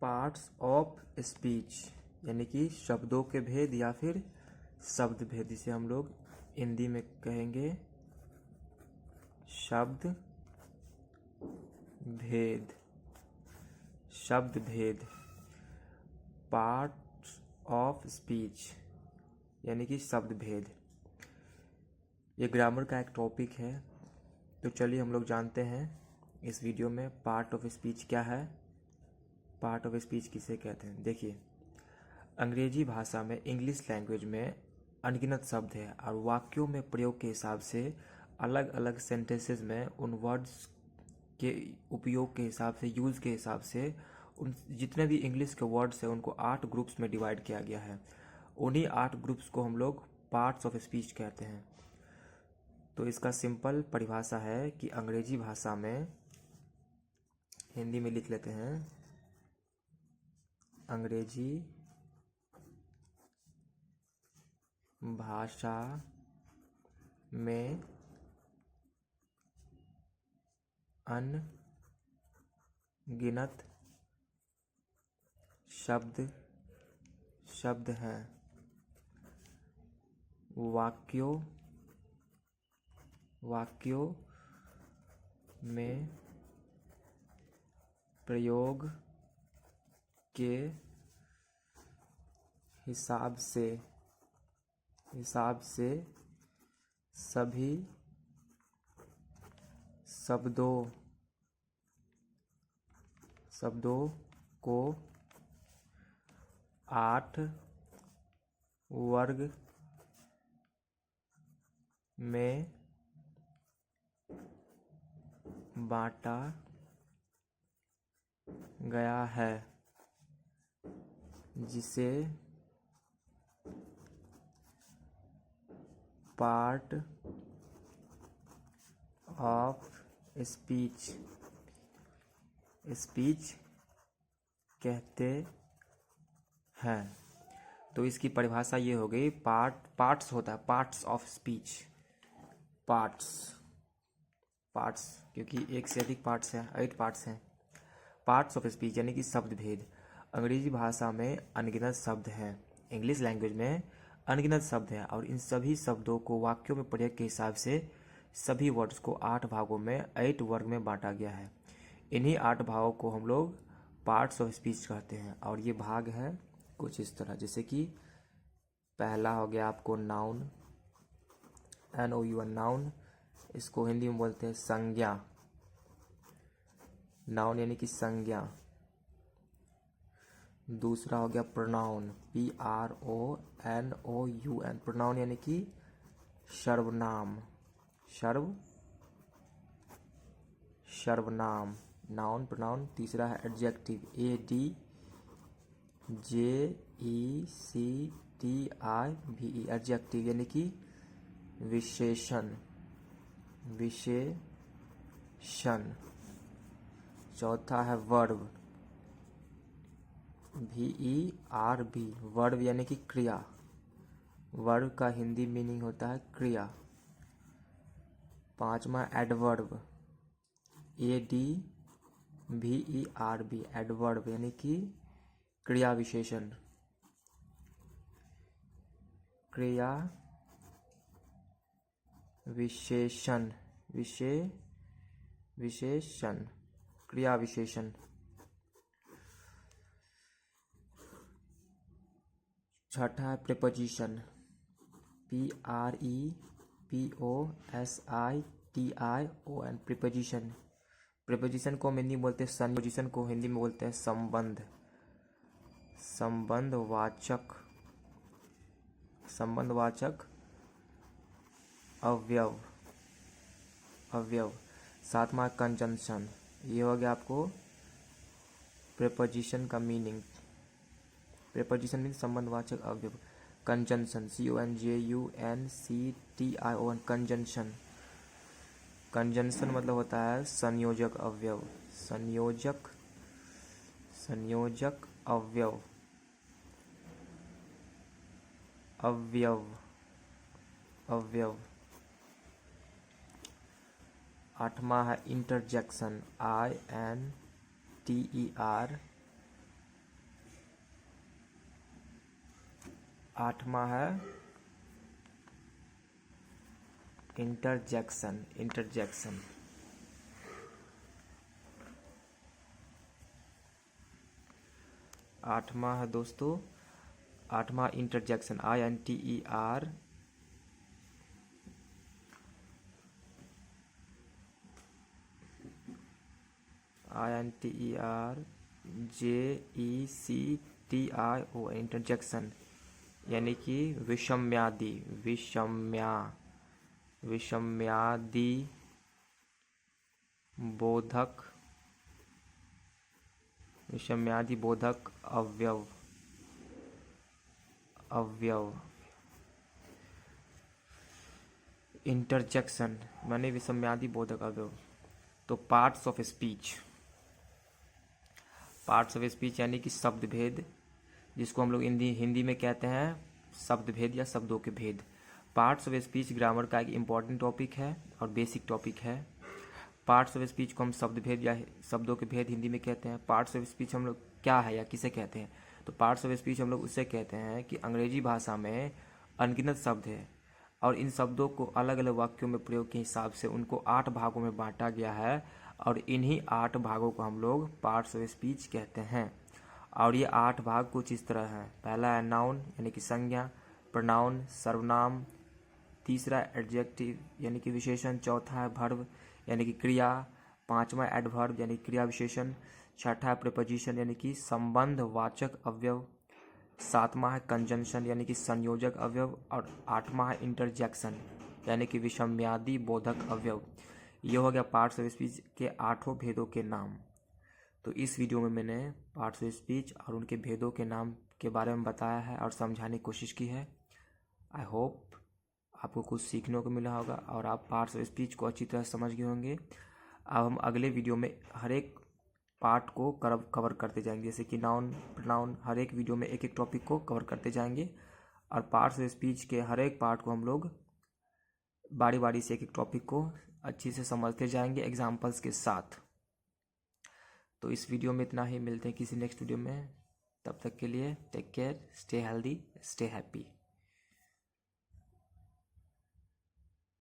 Parts of speech यानी कि शब्दों के भेद या फिर शब्द भेद, जिसे हम लोग हिंदी में कहेंगे शब्द भेद। शब्द भेद, पार्ट्स ऑफ स्पीच यानी कि शब्द भेद। ये ग्रामर का एक टॉपिक है, तो चलिए हम लोग जानते हैं इस वीडियो में पार्ट ऑफ स्पीच क्या है, पार्ट ऑफ स्पीच किसे कहते हैं। देखिए, अंग्रेजी भाषा में, इंग्लिश लैंग्वेज में अनगिनत शब्द है और वाक्यों में प्रयोग के हिसाब से अलग अलग सेंटेंसेस में उन वर्ड्स के उपयोग के हिसाब से, यूज़ के हिसाब से उन जितने भी इंग्लिश के वर्ड्स हैं उनको 8 ग्रुप्स में डिवाइड किया गया है। उन्हीं 8 ग्रुप्स को हम लोग पार्ट्स ऑफ स्पीच कहते हैं। तो इसका सिंपल परिभाषा है कि अंग्रेजी भाषा में, हिंदी में लिख लेते हैं, अंग्रेजी भाषा में अनगिनत शब्द हैं। वाक्यों में प्रयोग के हिसाब से सभी शब्दों को 8 वर्ग में बांटा गया है, जिसे पार्ट ऑफ स्पीच कहते हैं। तो इसकी परिभाषा ये हो गई, पार्ट्स होता है, पार्ट्स ऑफ स्पीच, पार्ट्स क्योंकि एक से अधिक पार्ट्स हैं, 8 पार्ट्स हैं। पार्ट्स ऑफ स्पीच यानी कि शब्द भेद। अंग्रेजी भाषा में अनगिनत शब्द हैं, इंग्लिश लैंग्वेज में अनगिनत शब्द हैं और इन सभी शब्दों को वाक्यों में प्रयोग के हिसाब से सभी वर्ड्स को 8 भागों में, 8 वर्ग में बांटा गया है। इन्हीं 8 भागों को हम लोग पार्ट्स ऑफ स्पीच कहते हैं और ये भाग है कुछ इस तरह, जैसे कि पहला हो गया आपको नाउन, NOUN, नाउन, इसको हिंदी में बोलते हैं संज्ञा। नाउन यानी कि संज्ञा। दूसरा हो गया प्रोनाउन, PRONOUN, प्रोनाउन यानी कि सर्वनाम, सर्वनाम, नाउन, प्रोनाउन। तीसरा है एडजेक्टिव, ADJECTIVE, एडजेक्टिव यानी कि विशेषण। चौथा है वर्ब, VERB, वर्ब यानी कि क्रिया। वर्ब का हिंदी मीनिंग होता है क्रिया। पांचवा एडवर्ब, ADVERB, एडवर्ब यानी कि क्रिया विशेषण। क्रिया विशेषण। छठा है प्रीपोजिशन, PREPOSITION, प्रीपोजिशन। प्रीपोजिशन को हम हिंदी में बोलते हैं संयोजन, को हिंदी में बोलते हैं संबंधवाचक अवयव। सातवां कंजंक्शन, ये हो गया आपको प्रीपोजिशन का मीनिंग। प्रीपोजिशन मीन संबंधवाचक अवयव। Conjunction, CONJUNCTION, conjunction. कंजंक्शन मतलब होता है संयोजक अवयव, संयोजक अवयव। आठवां है इंटरजेक्शन, INTERJECTION, 8वां है इंटरजेक्शन। 8वां है दोस्तों, 8वां इंटरजेक्शन। INTERJECTIO इंटरजेक्शन, यानी कि विषम्यादि बोधक अवयव। इंटरजेक्शन माने विषम्यादि बोधक अवयव। तो पार्ट्स ऑफ स्पीच यानी कि शब्द भेद, जिसको हम लोग हिंदी में कहते हैं शब्द भेद या शब्दों के भेद। पार्ट्स ऑफ स्पीच ग्रामर का एक इम्पॉर्टेंट टॉपिक है और बेसिक टॉपिक है। पार्ट्स ऑफ स्पीच को हम शब्द भेद या शब्दों के भेद हिंदी में कहते हैं। पार्ट्स ऑफ स्पीच हम लोग क्या है या किसे कहते हैं? तो पार्ट्स ऑफ स्पीच हम लोग उससे कहते हैं कि अंग्रेजी भाषा में अनगिनत शब्द है और इन शब्दों को अलग अलग वाक्यों में प्रयोग के हिसाब से उनको 8 भागों में बांटा गया है और इन्हीं 8 भागों को हम लोग पार्ट्स ऑफ स्पीच कहते हैं। और ये 8 भाग कुछ इस तरह हैं। पहला है नाउन यानी कि संज्ञा, प्रोनाउन सर्वनाम, तीसरा एडजेक्टिव यानी कि विशेषण, चौथा है वर्ब यानी कि क्रिया, पांचवा एडवर्ब यानी क्रिया विशेषण, छठा है प्रीपोजिशन यानी कि संबंधवाचक अवयव, सातवां है कंजंक्शन यानी कि संयोजक अवयव और आठवां है इंटरजेक्शन यानी कि विषम्यादि बोधक अवयव। ये हो गया पार्ट्स ऑफ स्पीच के 8 भेदों के नाम। तो इस वीडियो में मैंने पार्ट्स ऑफ स्पीच और उनके भेदों के नाम के बारे में बताया है और समझाने की कोशिश की है। आई होप आपको कुछ सीखने को मिला होगा और आप पार्ट्स ऑफ स्पीच को अच्छी तरह समझ गए होंगे। अब हम अगले वीडियो में हर एक पार्ट को कवर करते जाएंगे, जैसे कि नाउन, प्रोनाउन, हर एक वीडियो में एक एक टॉपिक को कवर करते जाएंगे और पार्ट्स ऑफ स्पीच के हर एक पार्ट को हम लोग बारी बारी से एक एक टॉपिक को अच्छी से समझते जाएंगे एग्जाम्पल्स के साथ। तो इस वीडियो में इतना ही, मिलते हैं किसी नेक्स्ट वीडियो में। तब तक के लिए take care, stay healthy, stay happy.